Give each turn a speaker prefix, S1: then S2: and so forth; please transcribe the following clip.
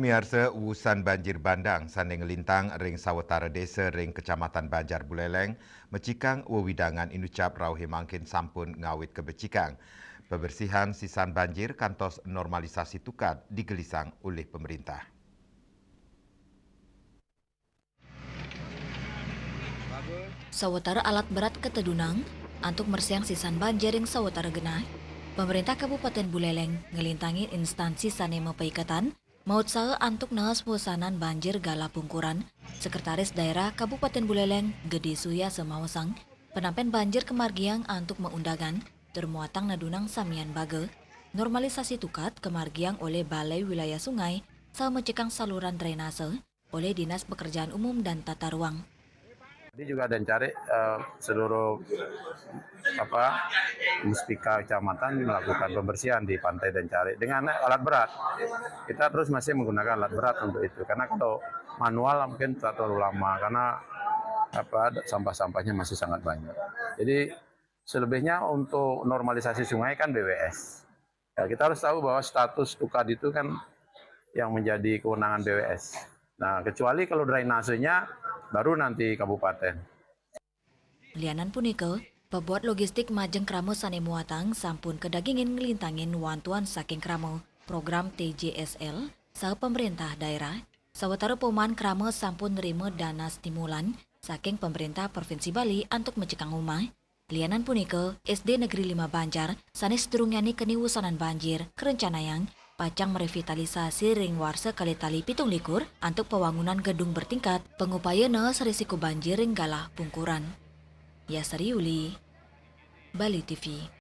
S1: Miarsa urusan banjir bandang sanding lintang ring sawetara desa ring kecamatan Banjar Buleleng mecikang wewidangan inucap rauhe mangkin sampun ngawit kebecikang. Pembersihan sisan banjir kantos normalisasi tukad digelisang oleh pemerintah.
S2: Sawetara alat berat ketedunang untuk mersiang sisan banjir yang sawetara genah, pemerintah Kabupaten Buleleng ngelintangi instansi sanema paikatan maut sae antuk naas pusanan banjir gala pungkuran, Sekretaris Daerah Kabupaten Buleleng Gede Suya Semawasang, penampen banjir kemargiang antuk meundangan termuatang nadunang samian bage, normalisasi tukat kemargiang oleh Balai Wilayah Sungai, saha mecekang saluran drainase oleh Dinas Pekerjaan Umum dan Tata Ruang.
S3: Jadi juga ada cari seluruh muspika kecamatan melakukan pembersihan di pantai Dencari dengan alat berat. Kita terus masih menggunakan alat berat untuk itu karena kalau manual mungkin tak terlalu lama karena sampah-sampahnya masih sangat banyak. Jadi selebihnya untuk normalisasi sungai kan BWS. Ya, kita harus tahu bahwa status tukad itu kan yang menjadi kewenangan BWS. Nah, kecuali kalau drainasenya baru nanti kabupaten.
S2: Lianan punika, pebuat logistik Majeng Kramo Sane Muatang sampun kedagingin ngelintangin wantuan saking Kramo, program TJSL, saha pemerintah daerah, sawetara Poman Kramo sampun nerima dana stimulan saking pemerintah Provinsi Bali untuk mencekang umah. Lianan punika, SD Negeri 5 Banjar, sanes durungyani keniwusanan banjir, kerencanayang, pacang merevitalisasi ring warsa kalitali pitung likur untuk pembangunan gedung bertingkat pengupayana risiko banjir ring galah pungkuran. Yasari Uli, Bali TV.